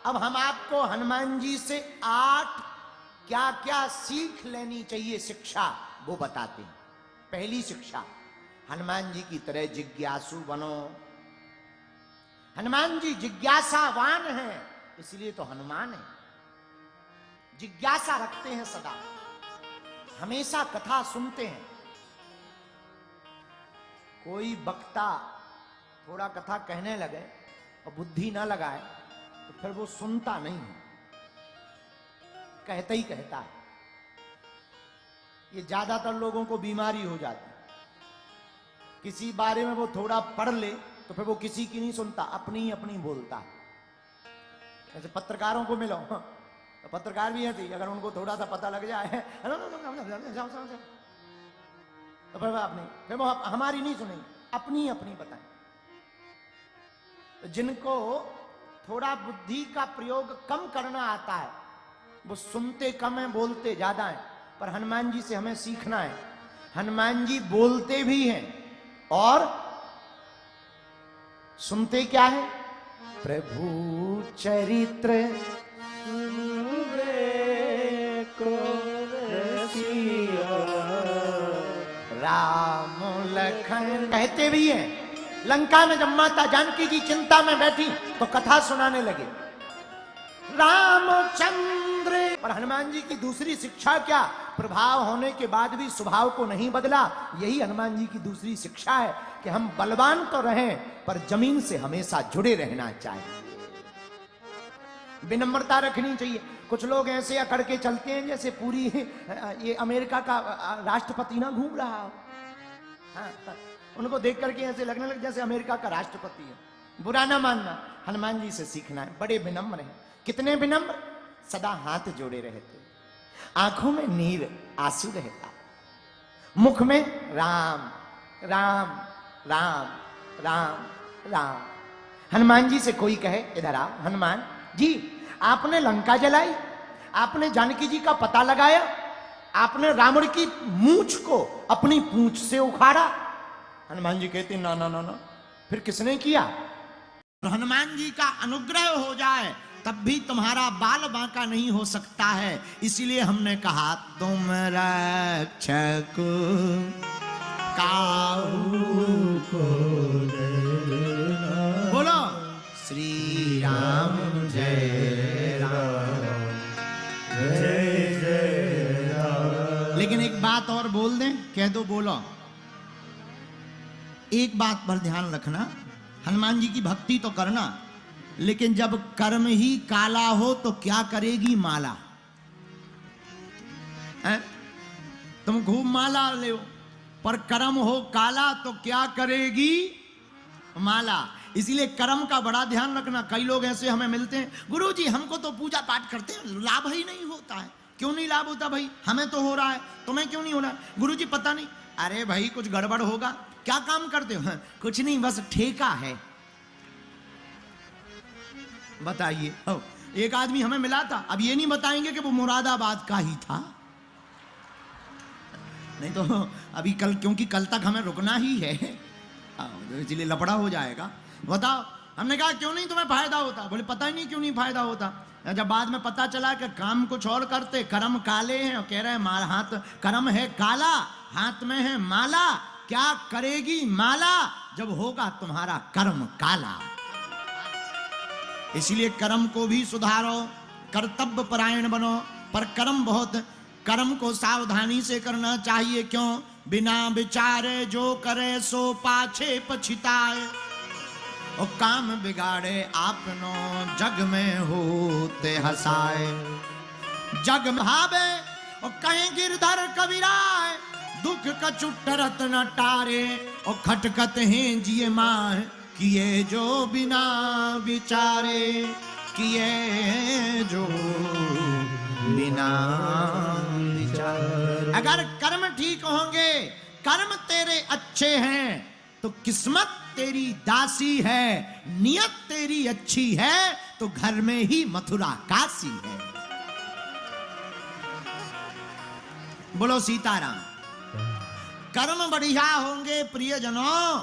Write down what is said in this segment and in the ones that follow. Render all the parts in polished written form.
अब हम आपको हनुमान जी से 8 क्या क्या सीख लेनी चाहिए शिक्षा, वो बताते हैं। पहली शिक्षा, हनुमान जी की तरह जिज्ञासु बनो। हनुमान जी जिज्ञासावान हैं, इसलिए तो हनुमान है। जिज्ञासा रखते हैं सदा, हमेशा कथा सुनते हैं। कोई वक्ता थोड़ा कथा कहने लगे और बुद्धि ना लगाए तो फिर वो सुनता नहीं है, कहता ही कहता है। ये ज्यादातर लोगों को बीमारी हो जाती है। किसी बारे में वो थोड़ा पढ़ ले तो फिर वो किसी की नहीं सुनता, अपनी अपनी बोलता है। जैसे पत्रकारों को मिलो तो पत्रकार भी ऐसे, अगर उनको थोड़ा सा पता लग जाए तो फिर वो हमारी नहीं सुनेंगे, अपनी अपनी बताएं। तो जिनको थोड़ा बुद्धि का प्रयोग कम करना आता है वो सुनते कम है, बोलते ज्यादा है। पर हनुमान जी से हमें सीखना है। हनुमान जी बोलते भी हैं और सुनते क्या है? प्रभु चरित्र राम लखन कहते भी हैं। लंका में जब माता जानकी जी चिंता में बैठी तो कथा सुनाने लगे रामचंद्र। पर हनुमान जी की दूसरी शिक्षा क्या? प्रभाव होने के बाद भी स्वभाव को नहीं बदला। यही हनुमान जी की दूसरी शिक्षा है कि हम बलवान तो रहें पर जमीन से हमेशा जुड़े रहना चाहिए, विनम्रता रखनी चाहिए। कुछ लोग ऐसे अकड़ के चलते हैं जैसे पूरी ये अमेरिका का राष्ट्रपति ना घूम रहा हो। उनको देख करके ऐसे लगने लगे जैसे अमेरिका का राष्ट्रपति है। बुरा ना मानना, हनुमान जी से सीखना है। बड़े विनम्र हैं। कितने विनम्र? सदा हाथ जोड़े रहते, आंखों में नीर आंसू रहता, मुख में राम राम राम राम राम। हनुमान जी से कोई कहे इधर आओ, हनुमान जी आपने लंका जलाई, आपने जानकी जी का पता लगाया, आपने रावण की मूंछ को अपनी पूंछ से उखाड़ा। हनुमान जी कहते ना ना ना ना, फिर किसने किया? हनुमान जी का अनुग्रह हो जाए तब भी तुम्हारा बाल बांका नहीं हो सकता है। इसीलिए हमने कहा तुम रक्षक काहू को डरना। बोलो श्री राम जय राम जय जय राम। लेकिन एक बात और बोल दें, कह दो, बोलो। एक बात पर ध्यान रखना, हनुमान जी की भक्ति तो करना, लेकिन जब कर्म ही काला हो तो क्या करेगी माला? तुम खूब माला ले, पर कर्म हो काला तो क्या करेगी माला? इसीलिए कर्म का बड़ा ध्यान रखना। कई लोग ऐसे हमें मिलते हैं, गुरुजी हमको तो पूजा पाठ करते हैं, लाभ ही नहीं होता है। क्यों नहीं लाभ होता भाई? हमें तो हो रहा है, तुम्हें क्यों नहीं हो रहा? गुरुजी पता नहीं। अरे भाई कुछ गड़बड़ होगा। क्या काम करते हो? कुछ नहीं, बस ठेका है। बताइए। एक आदमी हमें मिला था, अब ये नहीं बताएंगे कि वो मुरादाबाद का ही था, नहीं तो अभी कल, क्योंकि कल तक हमें रुकना ही है, इसलिए लफड़ा हो जाएगा। बताओ। हमने कहा क्यों नहीं तुम्हें फायदा होता? बोले पता ही नहीं क्यों नहीं फायदा होता। जब बाद में पता चला कि काम कुछ और करते, कर्म काले हैं, और कह रहे हैं हाथ कर्म है काला, हाथ में है माला। क्या करेगी माला जब होगा तुम्हारा कर्म काला? इसलिए कर्म को भी सुधारो, कर्तव्य परायण बनो। पर कर्म को सावधानी से करना चाहिए। क्यों? बिना विचारे जो करे सो पाछे पछिताए, और काम बिगाड़े आपनो जग में होते हसाए। जग भावे और कहीं गिरधर कबीराए, दुख कचुट्टरत न टारे, और खटकत हैं जिये माँ किए जो बिना विचारे, किए जो बिना विचारे। अगर कर्म ठीक होंगे, कर्म तेरे अच्छे हैं तो किस्मत तेरी दासी है, नियत तेरी अच्छी है तो घर में ही मथुरा काशी है। बोलो सीताराम। कर्म बढ़िया होंगे प्रियजनों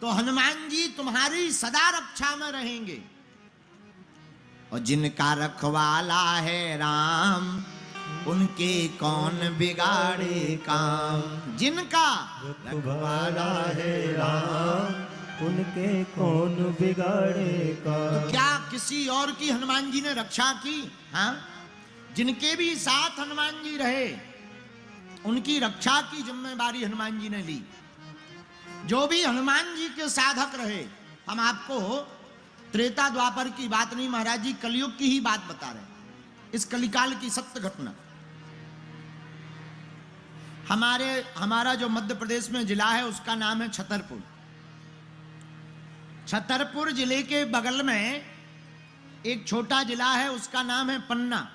तो हनुमान जी तुम्हारी सदा रक्षा में रहेंगे। और जिनका रखवाला है राम उनके कौन बिगाड़े काम। जिनका रखवाला है राम उनके कौन बिगाड़े काम। तो क्या किसी और की हनुमान जी ने रक्षा की? हाँ, जिनके भी साथ हनुमान जी रहे उनकी रक्षा की जिम्मेदारी हनुमान जी ने ली। जो भी हनुमान जी के साधक रहे, हम आपको त्रेता द्वापर की बात नहीं महाराज जी, कलयुग की ही बात बता रहे हैं, इस कलिकाल की सत्य घटना। हमारा जो मध्य प्रदेश में जिला है उसका नाम है छतरपुर। छतरपुर जिले के बगल में एक छोटा जिला है, उसका नाम है पन्ना,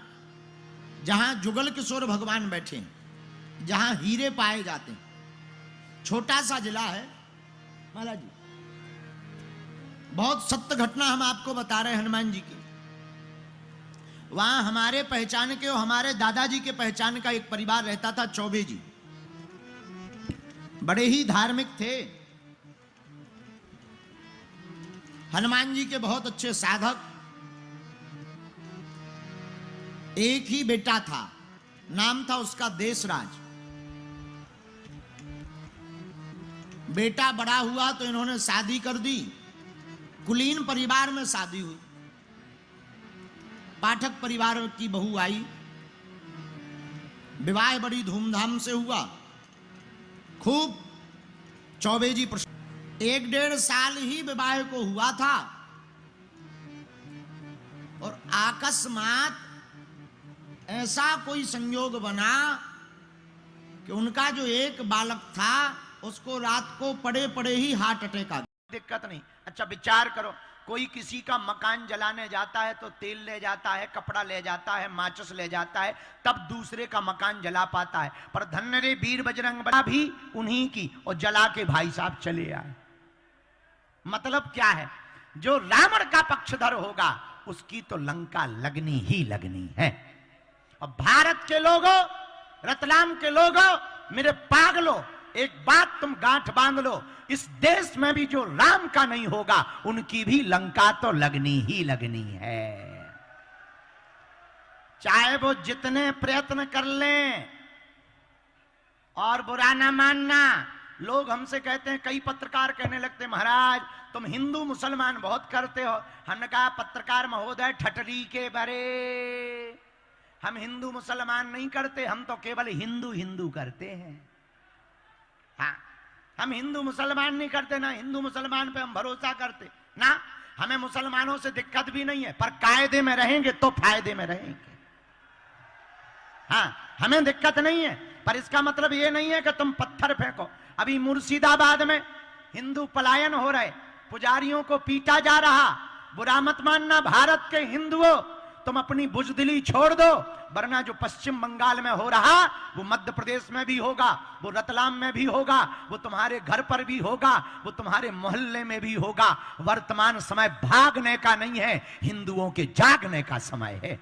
जहां जुगल किशोर भगवान बैठे हैं, जहां हीरे पाए जाते हैं। छोटा सा जिला है महाराज जी। बहुत सत्य घटना हम आपको बता रहे हैं हनुमान जी की। वहां हमारे पहचान के और हमारे दादाजी के पहचान का एक परिवार रहता था, चौबे जी। बड़े ही धार्मिक थे, हनुमान जी के बहुत अच्छे साधक। एक ही बेटा था, नाम था उसका देशराज। बेटा बड़ा हुआ तो इन्होंने शादी कर दी, कुलीन परिवार में शादी हुई। पाठक परिवार की बहू आई, विवाह बड़ी धूमधाम से हुआ, खूब चौबे जी 1-1.5 साल ही विवाह को हुआ था और अकस्मात ऐसा कोई संयोग बना कि उनका जो एक बालक था उसको रात को पड़े पड़े ही हार्ट अटैक आ गया। दिक्कत नहीं। अच्छा विचार करो, कोई किसी का मकान जलाने जाता है तो तेल ले जाता है, कपड़ा ले जाता है, माचिस ले जाता है, तब दूसरे का मकान जला पाता है। पर धन्य रे वीर बजरंग बली भी उन्हीं की, और जला के भाई साहब चले आए। मतलब क्या है, जो रावण का पक्षधर होगा उसकी तो लंका लगनी ही लगनी है। और भारत के लोगों, रतलाम के लोगों, मेरे पागलों, एक बात तुम गांठ बांध लो, इस देश में भी जो राम का नहीं होगा उनकी भी लंका तो लगनी ही लगनी है। चाहे वो जितने प्रयत्न कर लें। और बुरा ना मानना, लोग हमसे कहते हैं, कई पत्रकार कहने लगते हैं महाराज तुम हिंदू मुसलमान बहुत करते हो। हमने कहा पत्रकार महोदय ठटरी के बरे, हम हिंदू मुसलमान नहीं करते, हम तो केवल हिंदू हिंदू करते हैं। हाँ, हम हिंदू मुसलमान नहीं करते ना, हिंदू मुसलमान पे हम भरोसा करते ना। हमें मुसलमानों से दिक्कत भी नहीं है, पर कायदे में रहेंगे तो फायदे में रहेंगे। हाँ, हमें दिक्कत नहीं है, पर इसका मतलब ये नहीं है कि तुम पत्थर फेंको। अभी मुर्शिदाबाद में हिंदू पलायन हो रहे, पुजारियों को पीटा जा रहा। बुरा मत मानना भारत के हिंदुओं, तुम अपनी बुजदिली छोड़ दो, वरना जो पश्चिम बंगाल में हो रहा वो मध्य प्रदेश में भी होगा, वो रतलाम में भी होगा, वो तुम्हारे घर पर भी होगा, वो तुम्हारे मोहल्ले में भी होगा। वर्तमान समय भागने का नहीं है, हिंदुओं के जागने का समय है।